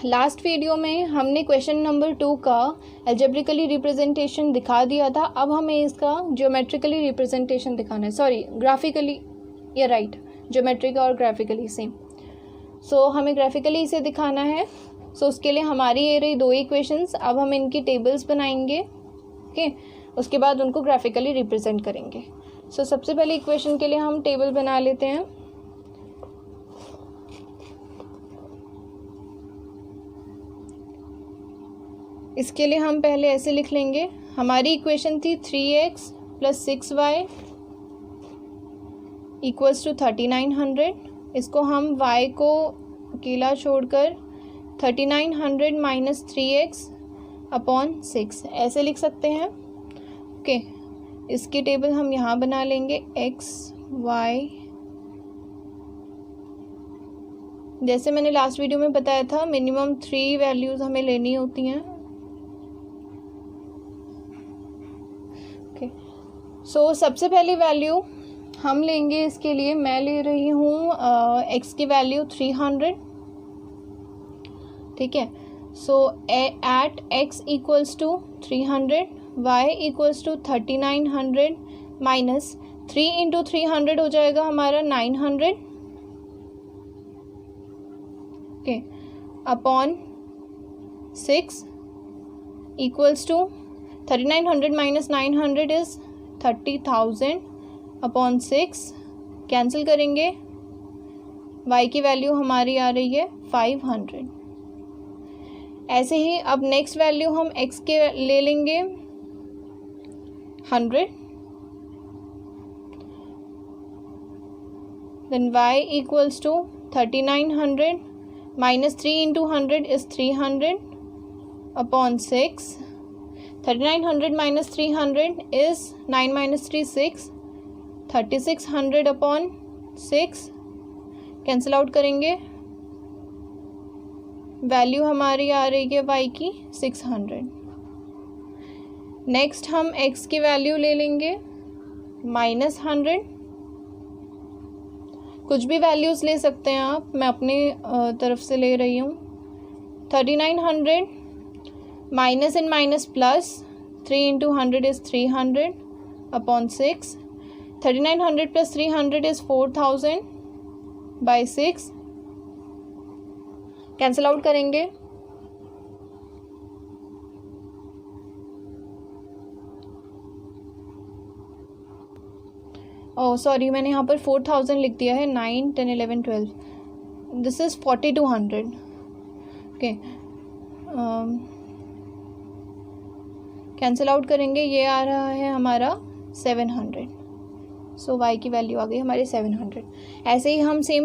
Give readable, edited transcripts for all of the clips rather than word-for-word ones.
Last video में हमने question number 2 का एल्जेब्रिकली रिप्रेजेंटेशन दिखा दिया था। अब हमें इसका ज्योमेट्रिकली रिप्रेजेंटेशन दिखाना है, सॉरी ग्राफिकली, या राइट, ज्योमेट्रिक और ग्राफिकली सेम। सो हमें ग्राफिकली इसे दिखाना है। सो उसके लिए हमारी ये रही 2 इक्वेशंस। अब हम इनकी टेबल्स बनाएंगे, ओके, उसके बाद उनको ग्राफिकली रिप्रेजेंट करेंगे। सो सबसे पहले इक्वेशन के लिए हम टेबल बना लेते हैं। इसके लिए हम पहले ऐसे लिख लेंगे, हमारी इक्वेशन थी 3x + 6y = 3900। इसको हम y को अकेला छोड़कर 3900 - 3x/6 ऐसे लिख सकते हैं, ओके। इसकी टेबल हम यहाँ बना लेंगे, x y, जैसे मैंने लास्ट वीडियो में बताया था मिनिमम 3 वैल्यूज़ हमें लेनी होती हैं, ओके। सो सबसे पहली वैल्यू हम लेंगे, इसके लिए मैं ले रही हूँ x की वैल्यू 300, ठीक है। सो एट x = 300, y = 3900 माइनस 3 × 300 हो जाएगा हमारा 900, okay, upon 6 = 3900 - 900 is 30,000 upon 6, cancel करेंगे, y की वैल्यू हमारी आ रही है 500। ऐसे ही अब नेक्स्ट वैल्यू हम x के ले लेंगे 100, then y = 3900 minus 3 × 100 is 300 upon 6, 3900 - 300 is 9 - 3 6, 3600 upon 6, cancel out करेंगे, वैल्यू हमारी आ रही है y की 600। नेक्स्ट हम x की वैल्यू ले लेंगे -100, कुछ भी वैल्यूज़ ले सकते हैं आप, मैं अपनी तरफ से ले रही हूँ। 3900 minus in minus plus, 3 × 100 is 300 upon 6, 3900 + 300 is 4000/6, cancel out करेंगे, ओह सॉरी, मैंने यहाँ पर 4000 लिख दिया है, 9 10 11 12, this is 4200, okay. Cancel out करेंगे, ये आ रहा है हमारा 700। सो y की वैल्यू आ गई हमारी 700। ऐसे ही हम सेम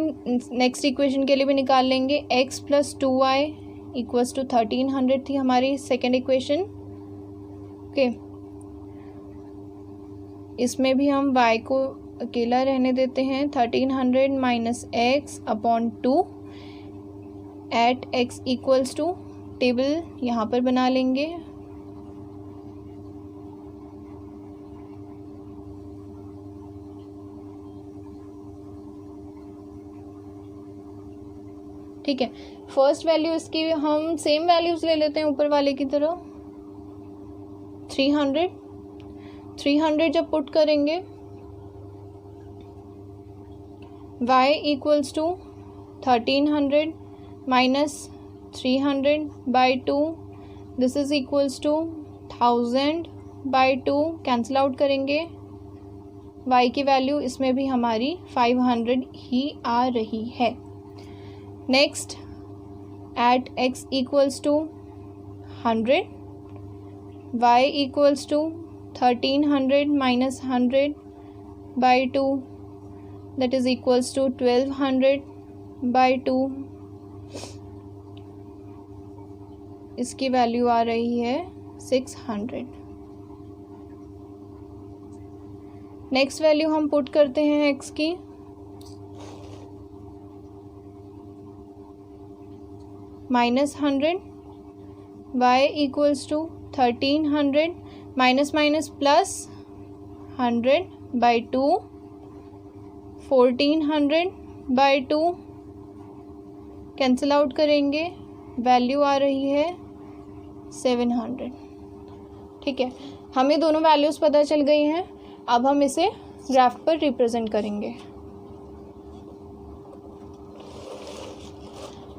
नेक्स्ट इक्वेशन के लिए भी निकाल लेंगे, x + 2y = 1300 थी हमारी सेकेंड इक्वेशन, ओके। इसमें भी हम y को अकेला रहने देते हैं, 1300 - x upon 2 at x = table यहाँ पर बना लेंगे, ठीक है। फर्स्ट वैल्यू इसकी हम सेम वैल्यूज़ ले लेते हैं ऊपर वाले की तरह, 300 जब पुट करेंगे, y = 1300 minus 300/2, this is equals to 1000/2, cancel out करेंगे, y की वैल्यू इसमें भी हमारी 500 ही आ रही है। Next at x = 100, y = 1300 minus 100/2, that is equals to 1200/2, इसकी वैल्यू आ रही है 600। नेक्स्ट वैल्यू हम पुट करते हैं x की, -100, y = 1300 minus minus plus 100/2, 1400/2, cancel out करेंगे, वैल्यू आ रही है 700। ठीक है, हमें दोनों वैल्यूज़ पता चल गई हैं। अब हम इसे ग्राफ पर रिप्रेजेंट करेंगे।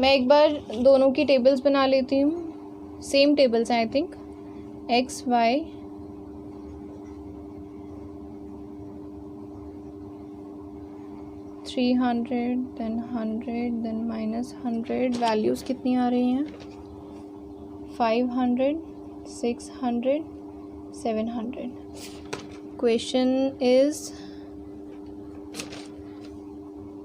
मैं एक बार दोनों की टेबल्स बना लेती हूँ, सेम टेबल्स हैं I think, x y, $300 then 100 then -100। Values कितनी आ रही हैं? 500, 600, 700। Question is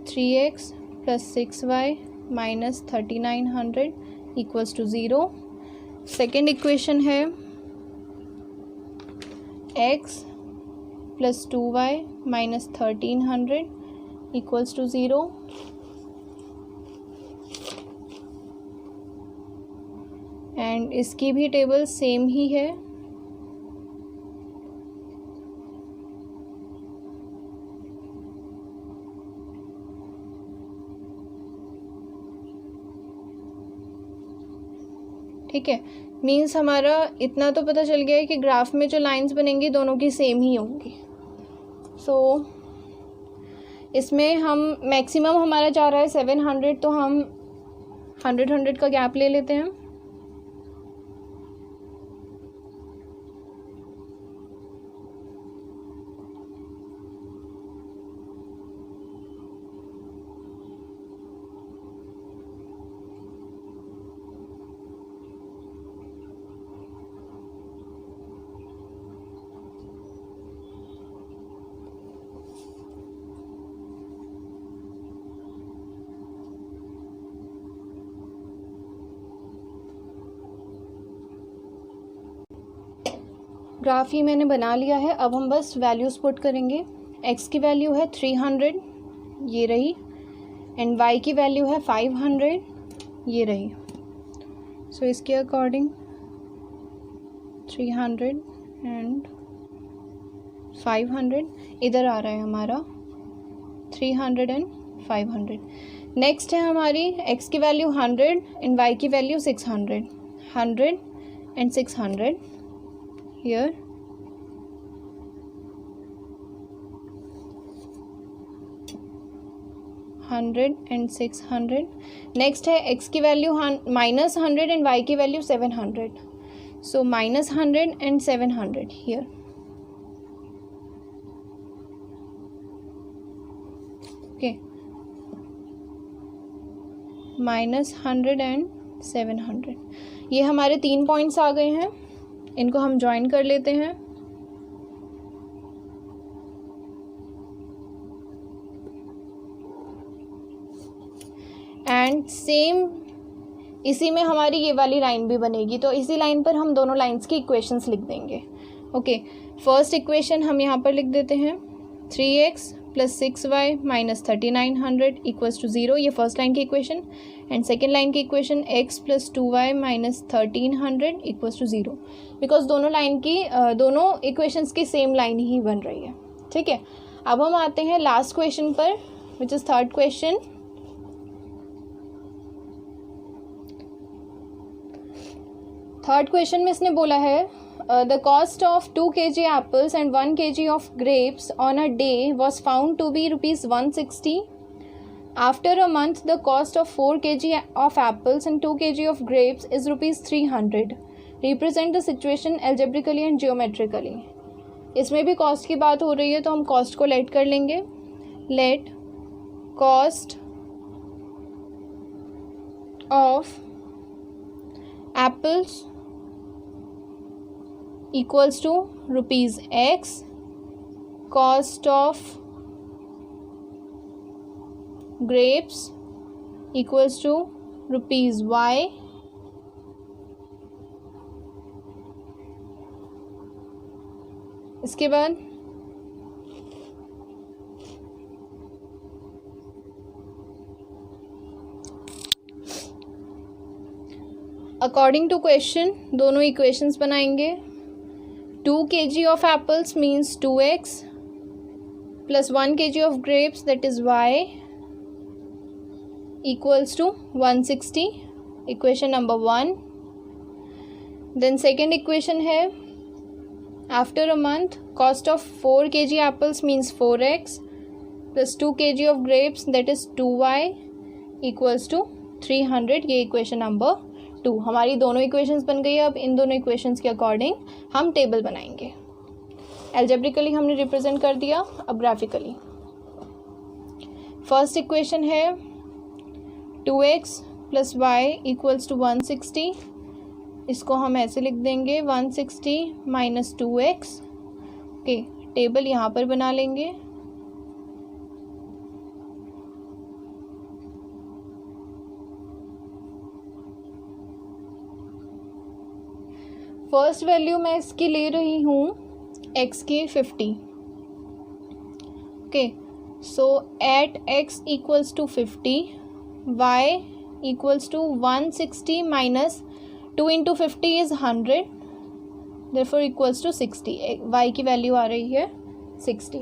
3x + 6y - 3900 = 0। Second equation है x + 2y - 1300 = 0। एंड इसकी भी टेबल सेम ही है। ठीक है, मीन्स हमारा इतना तो पता चल गया है कि ग्राफ में जो लाइंस बनेंगी दोनों की सेम ही होंगी। सो इसमें हम मैक्सिमम हमारा जा रहा है 700, तो हम 100 का गैप ले लेते हैं। ग्राफ ही मैंने बना लिया है। अब हम बस वैल्यूज़ पुट करेंगे। x की वैल्यू है 300, ये रही, एंड y की वैल्यू है 500, ये रही। सो इसके अकॉर्डिंग 300 एंड 500 इधर आ रहा है हमारा 300 एंड 500। नेक्स्ट है हमारी x की वैल्यू 100 एंड y की value 600, 100 and 600 here। 100 and 600। Next है x की वैल्यू -100 एंड y की value 700, so -100 and 700 here। Okay, -100 and 700। ये हमारे 3 पॉइंट्स आ गए हैं, इनको हम ज्वाइन कर लेते हैं। एंड सेम इसी में हमारी ये वाली लाइन भी बनेगी, तो इसी लाइन पर हम दोनों लाइंस की इक्वेशंस लिख देंगे। ओके, फर्स्ट इक्वेशन हम यहाँ पर लिख देते हैं 3x + 6y - 3900 = 0, ये फर्स्ट लाइन की इक्वेशन। एंड सेकेंड लाइन की इक्वेशन x + 2y - 1300 = 0, बिकॉज दोनों लाइन की दोनों इक्वेशंस की सेम लाइन ही बन रही है। ठीक है, अब हम आते हैं लास्ट क्वेश्चन पर, which is third question. Third question में इसने बोला है the cost of 2 kg apples and 1 kg of grapes on a day was found to be ₹160। After a month the cost of 4 kg of apples and 2 kg of grapes is ₹300। Represent the situation algebraically and geometrically. इसमें भी cost की बात हो रही है, तो हम cost को लेट कर लेंगे। Let cost of apples equals to ₹X, cost of grapes equals to ₹Y, इसके बाद अकॉर्डिंग टू क्वेश्चन दोनों इक्वेशंस बनाएंगे। 2 kg of apples means 2x plus 1 kg of grapes, that is y, equals to 160, equation number 1. Then second equation है after a month cost of 4 kg apples means 4x plus 2 kg of grapes that is 2y equals to 300. ये equation number 2. हमारी दोनों equations बन गई है. अब इन दोनों equations के अकॉर्डिंग हम टेबल बनाएंगे. एल्जेब्रिकली हमने रिप्रेजेंट कर दिया. अब ग्राफिकली फर्स्ट इक्वेशन है 2x plus Y equals to 160. इसको हम ऐसे लिख देंगे 160 माइनस 2x. ओके, टेबल यहाँ पर बना लेंगे. फर्स्ट वैल्यू मैं इसकी ले रही हूँ x की 50. Okay, so at x equals to 50 y equals to 160 minus 2 into 50 is 100 therefore equals to 60. y की वैल्यू आ रही है 60.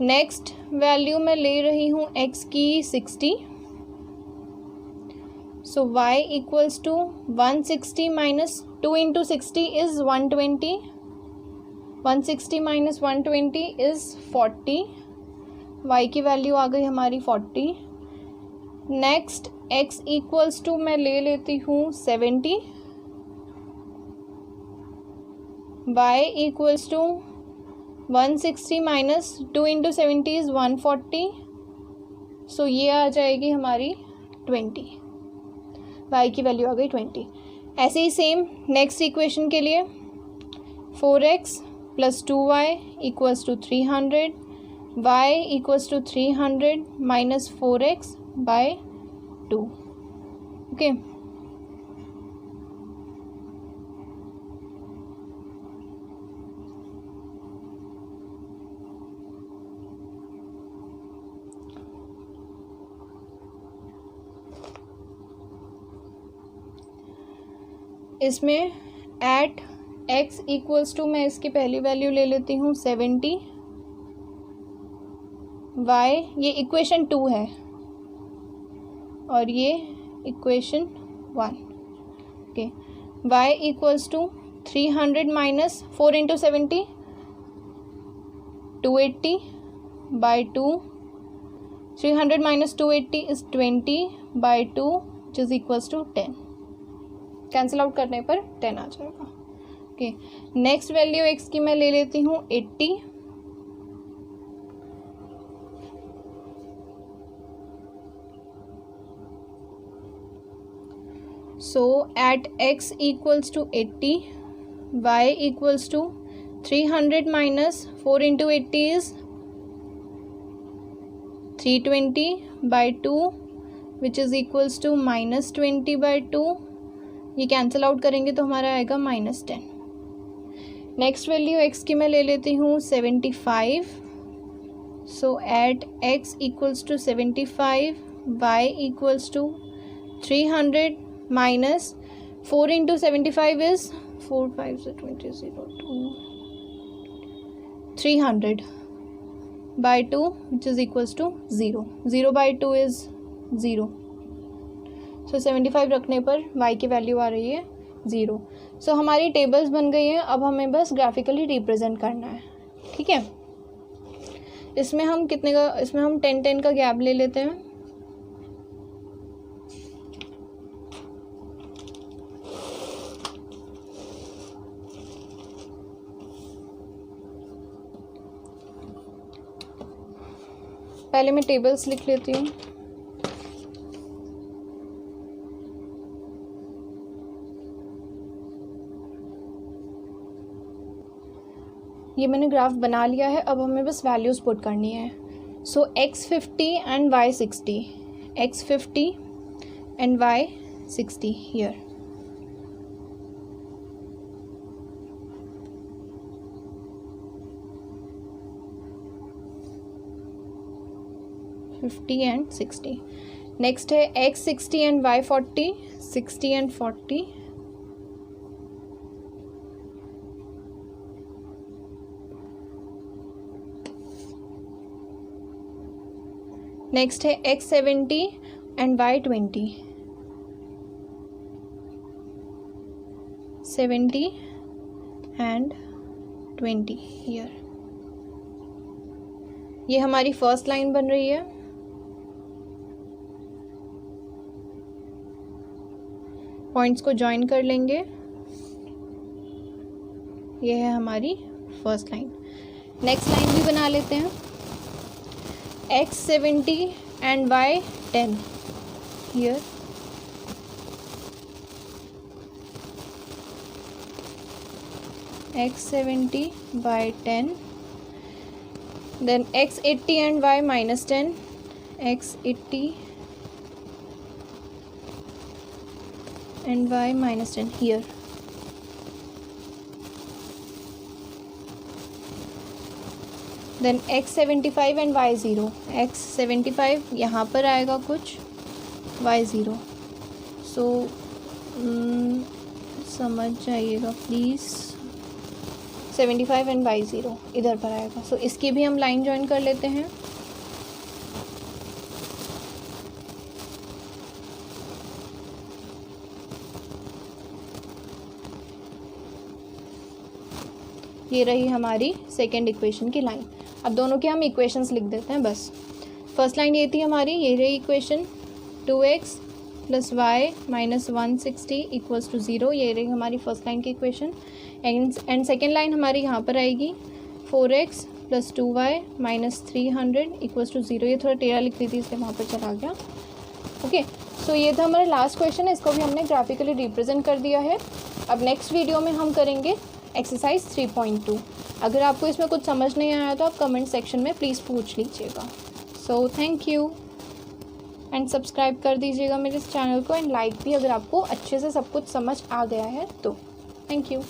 नेक्स्ट वैल्यू मैं ले रही हूँ x की 60. So y equals to 160 minus 2 into 60 is 120. 160 minus 120 is 40. y की वैल्यू आ गई हमारी 40. नेक्स्ट x इक्वल्स टू मैं ले लेती हूँ 70. y equals to 160 minus 2 into 70 is 140. So ये आ जाएगी हमारी 20. y की वैल्यू आ गई 20. ऐसे ही सेम नेक्स्ट इक्वेशन के लिए 4x plus 2y equals to 300. y equals to 300 minus 4x by 2. Okay, इसमें एट x इक्वल्स टू मैं इसकी पहली वैल्यू ले लेती हूँ 70. y ये इक्वेशन 2 है और ये equation 1. Okay, y equals to 300 minus 4 into 70 280 by 2. 300 minus 280 is 20 by 2 which is equals to 10. Cancel out करने पर 10 आ जाएगा. ओके, नेक्स्ट वैल्यू x की मैं ले लेती हूँ 80. So at x equals to 80 y equals to 300 minus 4 into 80 is 320 by 2 which is equals to minus 20 by 2. ये cancel out करेंगे तो हमारा आएगा माइनस 10. नेक्स्ट वैल्यू x की मैं ले लेती हूँ 75. So at x equals to 75 y equals to 300 minus 4 into 75 is 4 5 20 2 300 by 2 which is equals to 0. 0 by 2 is 0. So 75 रखने पर y की वैल्यू आ रही है 0. सो हमारी टेबल्स बन गई हैं. अब हमें बस ग्राफिकली रिप्रेजेंट करना है. ठीक है, इसमें हम कितने का, इसमें हम 10-10 का गैप ले लेते हैं. पहले मैं टेबल्स लिख लेती हूँ. ये मैंने ग्राफ बना लिया है. अब हमें बस वैल्यूज़ पुट करनी है. सो x50 and y60. x50 and y60 here. $50 and $60. Next है x60 and y40. 60 and 40. Next है x70 and y20. 70 and 20 here। ये हमारी फर्स्ट लाइन बन रही है। पॉइंट्स को ज्वाइन कर लेंगे। ये है हमारी फर्स्ट लाइन। नेक्स्ट लाइन भी बना लेते हैं। x 70 and y 10 here। x 70 y 10, then x 80 and y minus 10, x 80 and y minus 10 here। Then x 75 and y 0, x 75 यहाँ पर आएगा कुछ, y 0। सो समझ जाइएगा प्लीज़, 75 एंड y 0 इधर पर आएगा। सो इसकी भी हम लाइन ज्वाइन कर लेते हैं। ये रही हमारी सेकेंड इक्वेशन की लाइन। अब दोनों के हम इक्वेशंस लिख देते हैं बस। फर्स्ट लाइन ये थी हमारी, ये रही इक्वेशन 2x + y - 160 = 0। ये रही हमारी फर्स्ट लाइन की इक्वेशन। एंड सेकेंड लाइन हमारी यहाँ पर आएगी 4x + 2y - 300 = 0। ये थोड़ा टेढ़ा लिख दी थी इसलिए वहाँ पर चला गया। ओके, सो ये था हमारा लास्ट क्वेश्चन। इसको भी हमने ग्राफिकली रिप्रेजेंट कर दिया है। अब नेक्स्ट वीडियो में हम करेंगे एक्सरसाइज 3.2। अगर आपको इसमें कुछ समझ नहीं आया तो आप कमेंट सेक्शन में प्लीज़ पूछ लीजिएगा। So thank you and subscribe कर दीजिएगा मेरे इस चैनल को, एंड लाइक भी अगर आपको अच्छे से सब कुछ समझ आ गया है तो। Thank you.